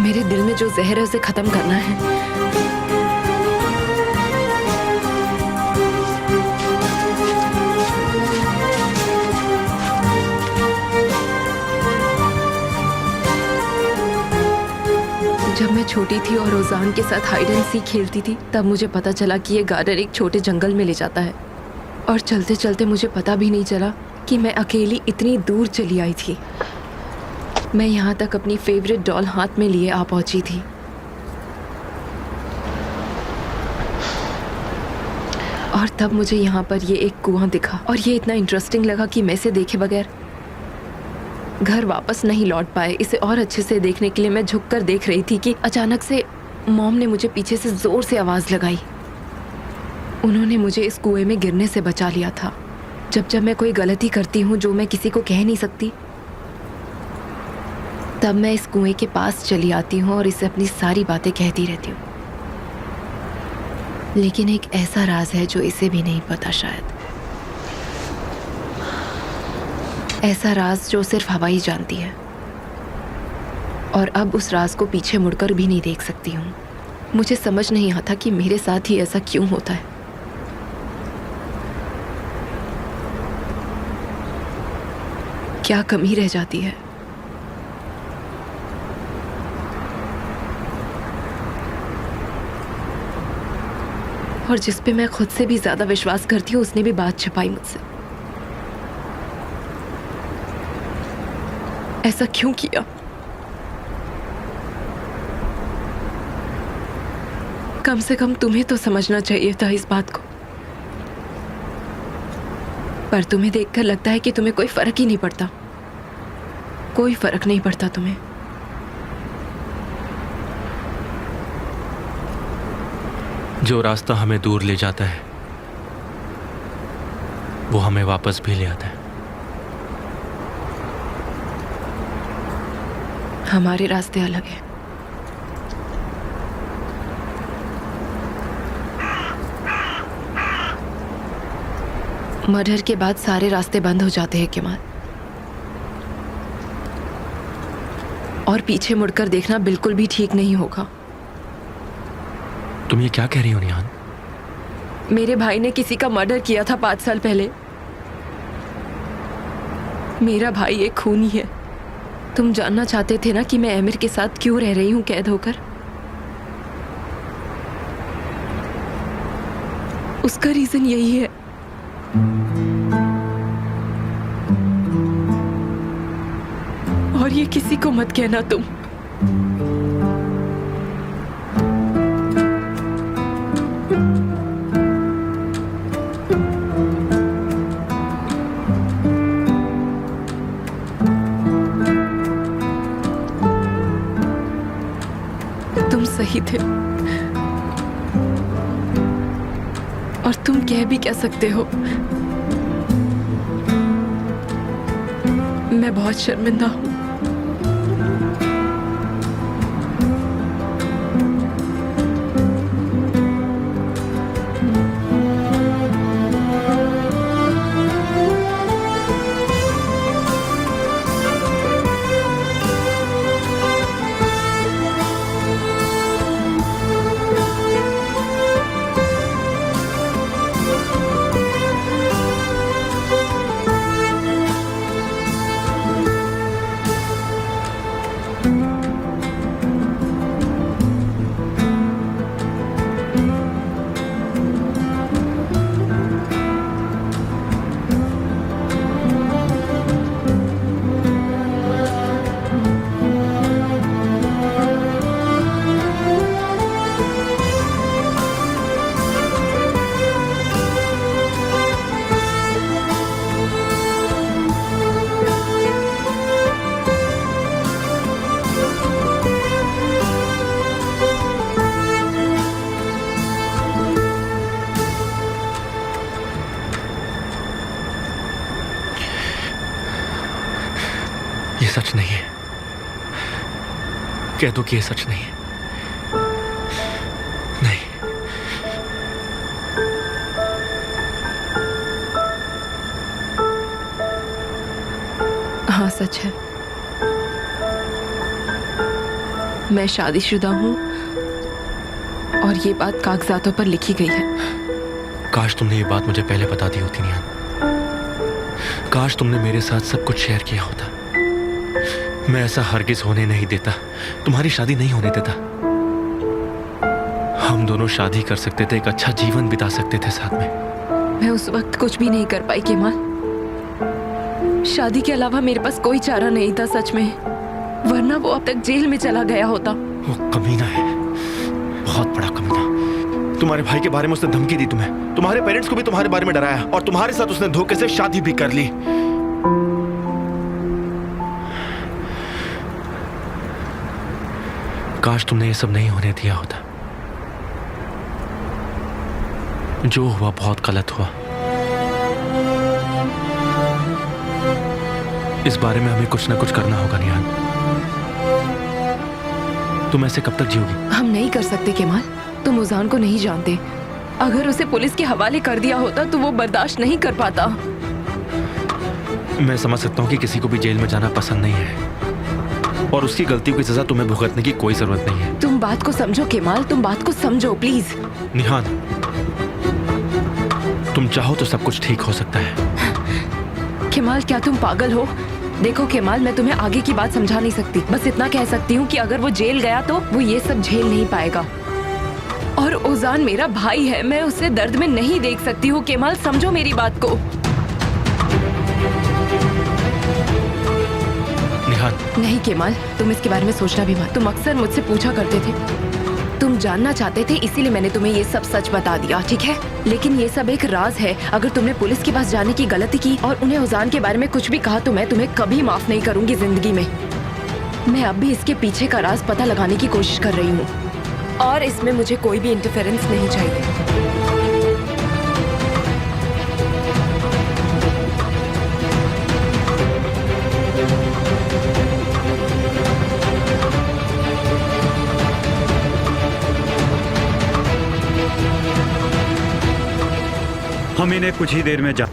मेरे दिल में जो जहर है उसे खत्म करना है। जब मैं छोटी थी और रोजान के साथ हाइड एंड सीक खेलती थी, तब मुझे पता चला कि ये गार्डन एक छोटे जंगल में ले जाता है। और चलते चलते मुझे पता भी नहीं चला कि मैं अकेली इतनी दूर चली आई थी। मैं यहाँ तक अपनी फेवरेट डॉल हाथ में लिए आ पहुंची थी। और तब मुझे यहाँ पर ये एक कुआं दिखा और ये इतना इंटरेस्टिंग लगा कि मैं इसे देखे बगैर घर वापस नहीं लौट पाए। इसे और अच्छे से देखने के लिए मैं झुककर देख रही थी कि अचानक से मॉम ने मुझे पीछे से जोर से आवाज लगाई। उन्होंने मुझे इस कुएं में गिरने से बचा लिया था। जब मैं कोई गलती करती हूँ जो मैं किसी को कह नहीं सकती, तब मैं इस कुएं के पास चली आती हूँ और इसे अपनी सारी बातें कहती रहती हूँ। लेकिन एक ऐसा राज है जो इसे भी नहीं पता शायद। ऐसा राज जो सिर्फ हवा ही जानती है। और अब उस राज को पीछे मुड़कर भी नहीं देख सकती हूँ। मुझे समझ नहीं आता कि मेरे साथ ही ऐसा क्यों होता है। क्या कमी रह जाती है? और जिस पे मैं खुद से भी ज्यादा विश्वास करती हूँ, उसने भी बात छिपाई मुझसे। ऐसा क्यों किया? कम से कम तुम्हें तो समझना चाहिए था इस बात को। पर तुम्हें देखकर लगता है कि तुम्हें कोई फर्क ही नहीं पड़ता। कोई फर्क नहीं पड़ता तुम्हें। जो रास्ता हमें दूर ले जाता है वो हमें वापस भी ले आता है। हमारे रास्ते अलग हैं। मर्डर के बाद सारे रास्ते बंद हो जाते हैं केमाल। और पीछे मुड़कर देखना बिल्कुल भी ठीक नहीं होगा। तुम ये क्या कह रही हो निहान? मेरे भाई ने किसी का मर्डर किया था 5 साल पहले। मेरा भाई एक खूनी है। तुम जानना चाहते थे ना कि मैं आमिर के साथ क्यों रह रही हूं कैद होकर? उसका रीजन यही है। और ये किसी को मत कहना तुम। तुम सही थे। और तुम कह भी क्या सकते हो? मैं बहुत शर्मिंदा हूं। ये सच नहीं है। कह दो कि ये सच नहीं है। नहीं। हाँ, सच है। मैं शादीशुदा हूँ और ये बात कागजातों पर लिखी गई है। काश तुमने ये बात मुझे पहले बता दी होती निहान। काश तुमने मेरे साथ सब कुछ शेयर किया होता। मैं ऐसा हरगिज होने नहीं देता, तुम्हारी शादी नहीं होने देता। हम दोनों शादी कर सकते थे, एक अच्छा जीवन बिता सकते थे साथ में। मैं उस वक्त कुछ भी नहीं कर पाई केमाल। शादी के अलावा मेरे पास कोई चारा नहीं था सच में, वरना वो अब तक जेल में चला गया होता। वो कमीना है, बहुत बड़ा कमीना। तुम्हारे भाई के बारे में उसने धमकी दी तुम्हें, तुम्हारे पेरेंट्स को भी तुम्हारे बारे में डराया, और तुम्हारे साथ उसने धोखे से शादी भी कर ली। काश तुमने ये सब नहीं होने दिया होता। जो हुआ बहुत गलत हुआ। इस बारे में हमें कुछ ना कुछ करना होगा निहान। तुम ऐसे कब तक जियोगी? हम नहीं कर सकते केमाल, तुम उजान को नहीं जानते। अगर उसे पुलिस के हवाले कर दिया होता तो वो बर्दाश्त नहीं कर पाता। मैं समझ सकता हूँ कि किसी को भी जेल में जाना पसंद नहीं है, और उसकी गलतियों की सजा तुम्हें भुगतने की कोई जरूरत नहीं है। तुम बात को समझो केमाल, तुम बात को समझो प्लीज। निहान, तुम चाहो तो सब कुछ ठीक हो सकता है। केमाल, क्या तुम पागल हो? देखो केमाल, मैं तुम्हें आगे की बात समझा नहीं सकती। बस इतना कह सकती हूँ कि अगर वो जेल गया तो वो ये सब झेल नहीं पाएगा। और ओजान मेरा भाई है, मैं उसे दर्द में नहीं देख सकती हूँ। केमाल, समझो मेरी बात को। निहान। नहीं केमाल, तुम इसके बारे में सोचना भी मत। तुम अक्सर मुझसे पूछा करते थे, तुम जानना चाहते थे, इसीलिए मैंने तुम्हें ये सब सच बता दिया, ठीक है? लेकिन ये सब एक राज है। अगर तुमने पुलिस के पास जाने की गलती की और उन्हें ओजान के बारे में कुछ भी कहा तो मैं तुम्हें कभी माफ नहीं करूंगी जिंदगी में। मैं अब भी इसके पीछे का राज पता लगाने की कोशिश कर रही हूँ, और इसमें मुझे कोई भी इंटरफेरेंस नहीं चाहिए। हम इन्हें कुछ ही देर में जा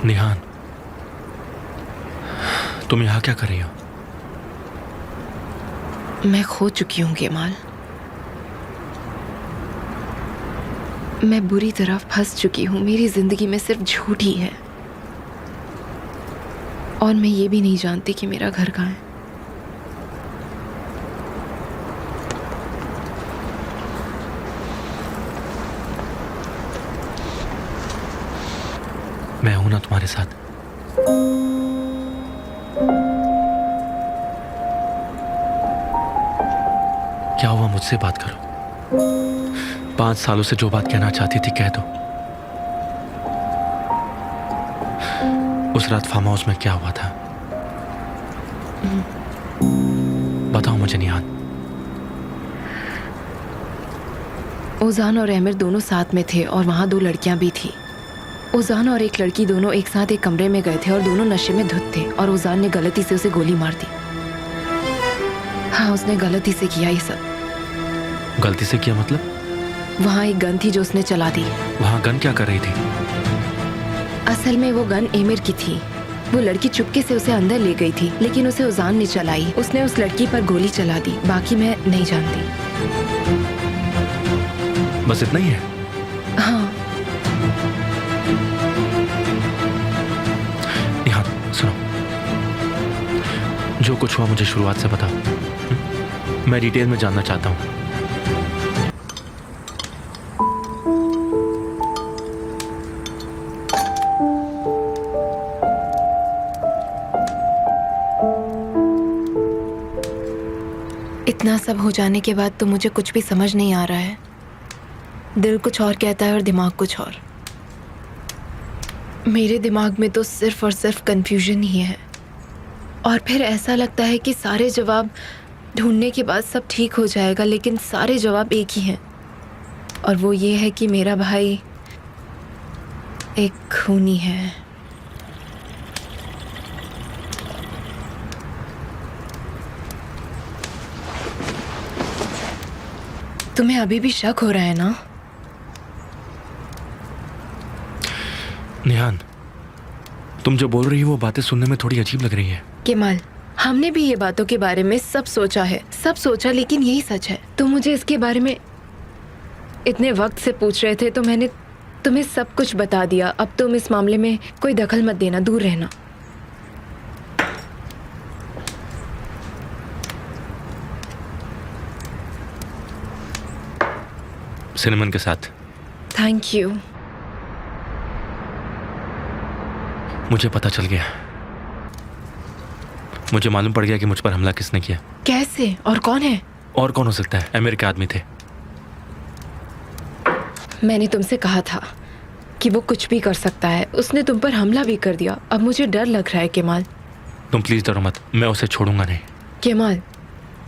निहान, तुम यहाँ क्या कर रही हो? मैं खो चुकी हूँ केमाल। मैं बुरी तरह फंस चुकी हूँ। मेरी जिंदगी में सिर्फ झूठ ही है, और मैं ये भी नहीं जानती कि मेरा घर कहाँ है। मैं हूं ना तुम्हारे साथ। क्या हुआ, मुझसे बात करो। 5 सालों से जो बात कहना चाहती थी कह दो। उस रात फार्म हाउस में क्या हुआ था बताओ मुझे निहान। ओजान और अहमर दोनों साथ में थे और वहाँ 2 लड़कियां भी थी। ओजान और एक लड़की दोनों एक साथ एक कमरे में गए थे और दोनों नशे में धुत थे, और ओजान ने गलती से उसे गोली मार दी। हाँ, उसने गलती से किया ये सब। गलती से किया मतलब? वहाँ एक गन थी जो उसने चला दी। वहाँ गन क्या कर रही थी? असल में वो गन एमिर की थी। वो लड़की चुपके से उसे अंदर ले गई थी, लेकिन उसे ओजान ने चलाई। उसने उस लड़की पर गोली चला दी। बाकी मैं नहीं जानती। बस इतना ही है? हाँ। निहान सुनो, जो कुछ हुआ मुझे शुरुआत से बताओ। मैं डिटेल में जानना चाहता हूँ। इतना सब हो जाने के बाद तो मुझे कुछ भी समझ नहीं आ रहा है। दिल कुछ और कहता है और दिमाग कुछ और। मेरे दिमाग में तो सिर्फ और सिर्फ कंफ्यूजन ही है, और फिर ऐसा लगता है कि सारे जवाब ढूंढने के बाद सब ठीक हो जाएगा, लेकिन सारे जवाब एक ही हैं, और वो ये है कि मेरा भाई एक खूनी है। तुम्हें अभी भी शक हो रहा है ना? निहान, तुम जो बोल रही हो वो बातें सुनने में थोड़ी अजीब लग रही है। केमाल, हमने भी ये बातों के बारे में सब सोचा है, सब सोचा, लेकिन यही सच है। तुम मुझे इसके बारे में इतने वक्त से पूछ रहे थे तो मैंने तुम्हें सब कुछ बता दिया। अब तुम इस मामले में कोई दखल मत देना, दूर रहना। सिनेमन के साथ। Thank you. मुझे पता चल गया, मुझे मालूम पड़ गया कि मुझ पर हमला किसने किया। कैसे और कौन है? और कौन हो सकता है? अमेरिका के आदमी थे। मैंने तुमसे कहा था कि वो कुछ भी कर सकता है। उसने तुम पर हमला भी कर दिया। अब मुझे डर लग रहा है केमाल। तुम प्लीज डरो मत, मैं उसे छोड़ूंगा नहीं। केमाल,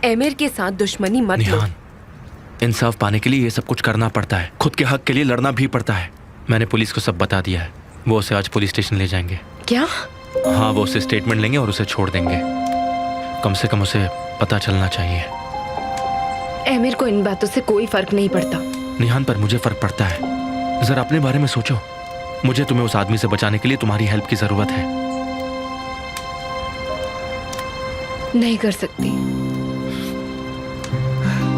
एमिर के साथ दुश्मनी मत लो। निहान, इंसाफ पाने के लिए ये सब कुछ करना पड़ता है, खुद के हक के लिए लड़ना भी पड़ता है। मैंने पुलिस को सब बता दिया है, वो उसे आज पुलिस स्टेशन ले जाएंगे। क्या? हाँ, वो उसे स्टेटमेंट लेंगे और उसे छोड़ देंगे। कम से कम उसे पता चलना चाहिए। एमिर को इन बातों से कोई फर्क नहीं पड़ता। निहान, पर मुझे फर्क पड़ता है। जरा अपने बारे में सोचो। मुझे तुम्हें उस आदमी से बचाने के लिए तुम्हारी हेल्प की जरूरत है। नहीं कर सकती।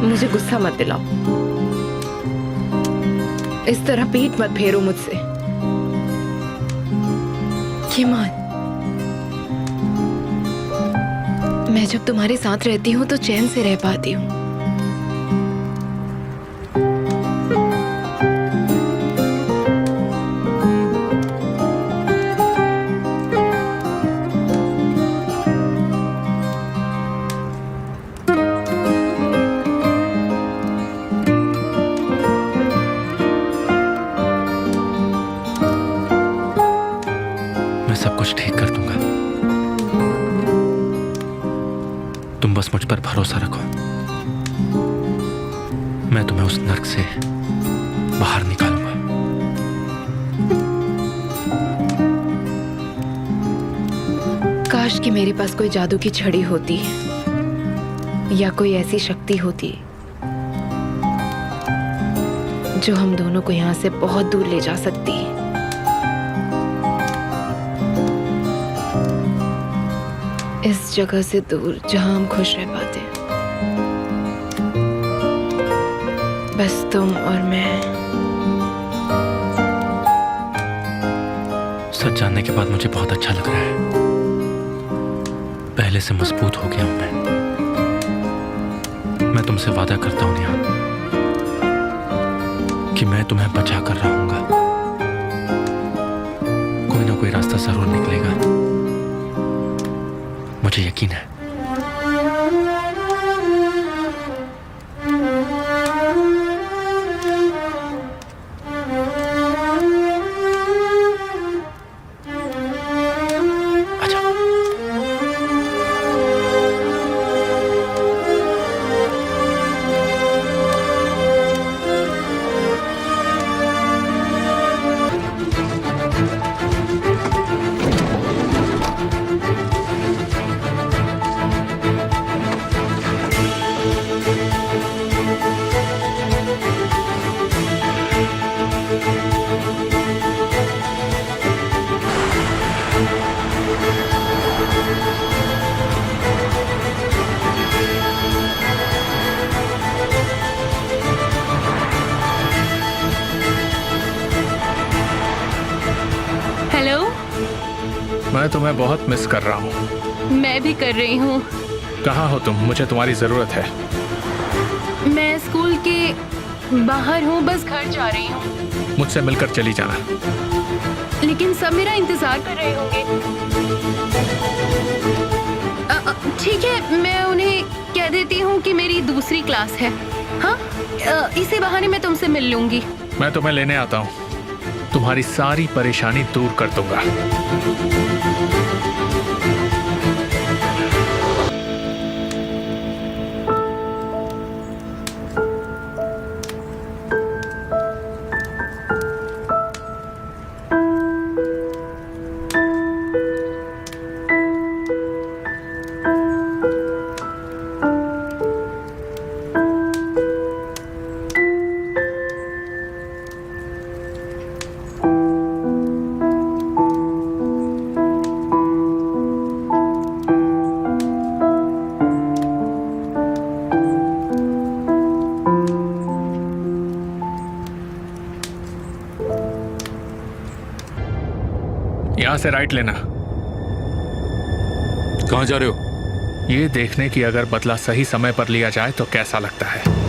मुझे गुस्सा मत दिलाओ। इस तरह पीठ मत फेरो मुझसे। केमाल, मैं जब तुम्हारे साथ रहती हूँ तो चैन से रह पाती हूँ। मैं सब कुछ ठीक कर दूंगा, तुम बस मुझ पर भरोसा रखो। मैं तुम्हें उस नर्क से बाहर निकालूंगा। काश कि मेरे पास कोई जादू की छड़ी होती या कोई ऐसी शक्ति होती जो हम दोनों को यहाँ से बहुत दूर ले जा सकती। इस जगह से दूर जहां हम खुश रह पाते। बस तुम और मैं। सच जानने के बाद मुझे बहुत अच्छा लग रहा है। पहले से मजबूत हो गया हूं मैं तुमसे वादा करता हूं निहान कि मैं तुम्हें बचा कर रहूंगा। कोई ना कोई रास्ता जरूर निकलेगा, मुझे यकीन है। मैं तुम्हें बहुत मिस कर रहा हूँ। मैं भी कर रही हूँ। कहाँ हो तुम? मुझे तुम्हारी जरूरत है। मैं स्कूल के बाहर हूँ, बस घर जा रही हूँ। मुझसे मिलकर चली जाना। लेकिन सब मेरा इंतजार कर रहे होंगे। ठीक है, मैं उन्हें कह देती हूँ कि मेरी दूसरी क्लास है। हाँ, इसी बहाने मैं तुमसे मिल लूंगी। मैं तुम्हें लेने आता हूँ, तुम्हारी सारी परेशानी दूर कर दूंगा। यहाँ से राइट लेना। कहाँ जा रहे हो? ये देखने की अगर बदला सही समय पर लिया जाए तो कैसा लगता है।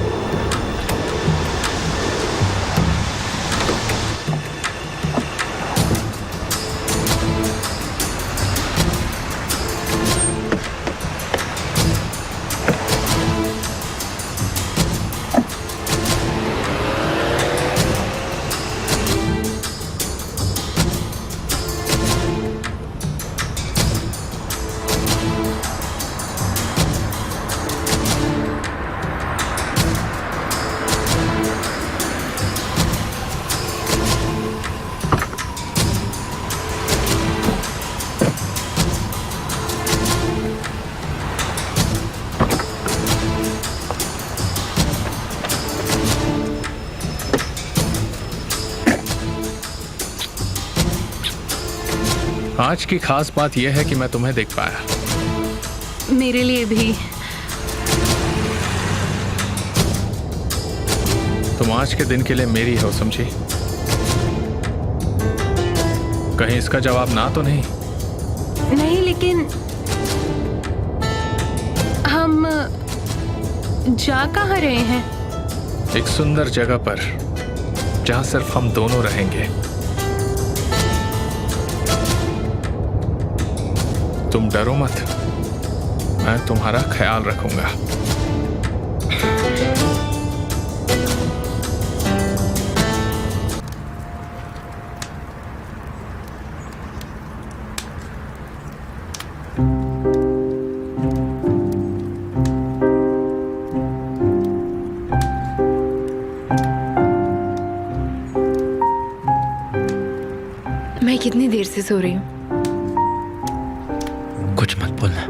आज की खास बात यह है कि मैं तुम्हें देख पाया। मेरे लिए भी। तुम आज के दिन के लिए मेरी हो, समझी? कहीं इसका जवाब ना तो नहीं? नहीं, लेकिन हम जा कहाँ रहे हैं? एक सुंदर जगह पर जहां सिर्फ हम दोनों रहेंगे। तुम डरो मत, मैं तुम्हारा ख्याल रखूंगा। मैं कितनी देर से सो रही हूँ? कुछ मत बोलना।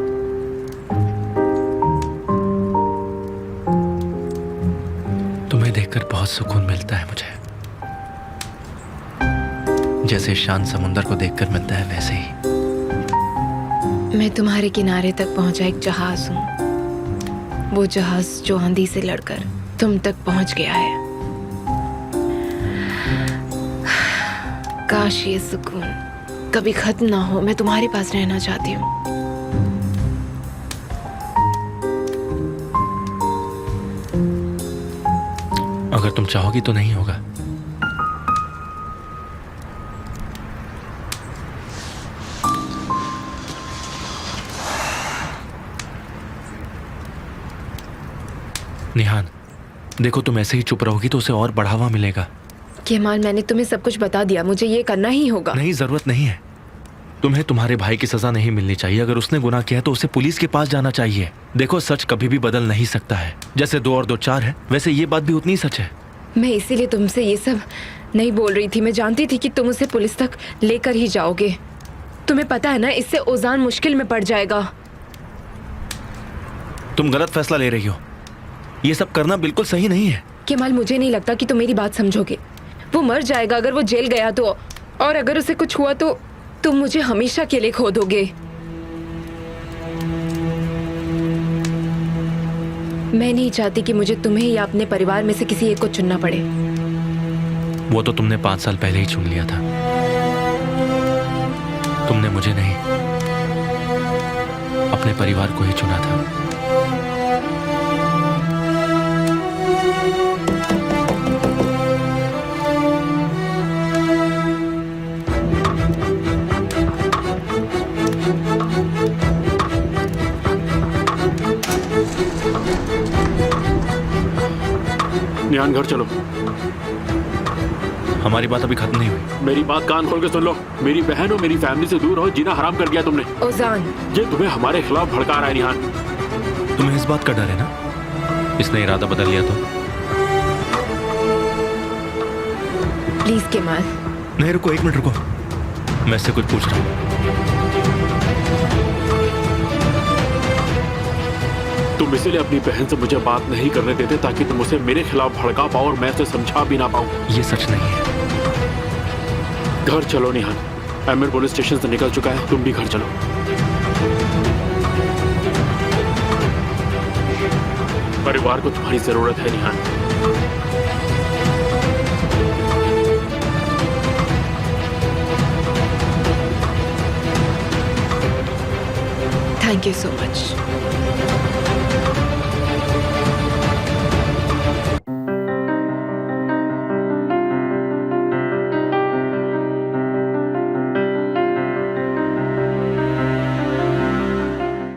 तुम्हें देखकर बहुत सुकून मिलता है मुझे, जैसे शांत समुंदर को देखकर मिलता है वैसे ही। मैं तुम्हारे किनारे तक पहुंचा एक जहाज हूँ, वो जहाज जो आंधी से लड़कर तुम तक पहुंच गया है। काश ये सुकून कभी खत्म ना हो। मैं तुम्हारे पास रहना चाहती हूँ। अगर तुम चाहोगी तो नहीं होगा। निहान, देखो तुम ऐसे ही चुप रहोगी तो उसे और बढ़ावा मिलेगा। केमाल, मैंने तुम्हें सब कुछ बता दिया, मुझे ये करना ही होगा। नहीं, जरूरत नहीं है। तुम्हें तुम्हारे भाई की सजा नहीं मिलनी चाहिए। अगर उसने गुनाह किया तो उसे पुलिस के पास जाना चाहिए। देखो, सच कभी भी बदल नहीं सकता है। जैसे 2 और 2 4 है, वैसे ये बात भी उतनी सच है। मैं इसीलिए तुमसे ये सब नहीं बोल रही थी। मैं जानती थी कि तुम उसे पुलिस तक लेकर ही जाओगे। तुम्हें पता है ना, इससे ओजान मुश्किल में पड़ जाएगा। तुम गलत फैसला ले रही हो। ये सब करना बिल्कुल सही नहीं है। केमाल, मुझे नहीं लगता कि तुम मेरी बात समझोगे। वो मर जाएगा अगर वो जेल गया तो, और अगर उसे कुछ हुआ तो तुम मुझे हमेशा के लिए खो दोगे। मैं नहीं चाहती कि मुझे तुम्हें या अपने परिवार में से किसी एक को चुनना पड़े। वो तो तुमने 5 साल पहले ही चुन लिया था। तुमने मुझे नहीं, अपने परिवार को ही चुना था। निहान, घर चलो। हमारी बात अभी खत्म नहीं हुई। मेरी बात कान खोल के सुन लो। मेरी बहन और मेरी फैमिली से दूर हो, जीना हराम कर दिया तुमने। ओजान, ये तुम्हें हमारे खिलाफ भड़का रहा है निहान। तुम्हें इस बात का डर है ना, इसने इरादा बदल लिया तो? Please Kemal. नहीं, रुको, 1 मिनट रुको। मैं इससे कुछ पूछ रहा हूँ। तुम इसलिए अपनी बहन से मुझे बात नहीं करने देते ताकि तुम उसे मेरे खिलाफ भड़का पाओ और मैं उसे समझा भी ना पाऊं। ये सच नहीं है। घर चलो निहान। अमीर पुलिस स्टेशन से निकल चुका है, तुम भी घर चलो। परिवार को तुम्हारी जरूरत है Nihan. Thank you so much.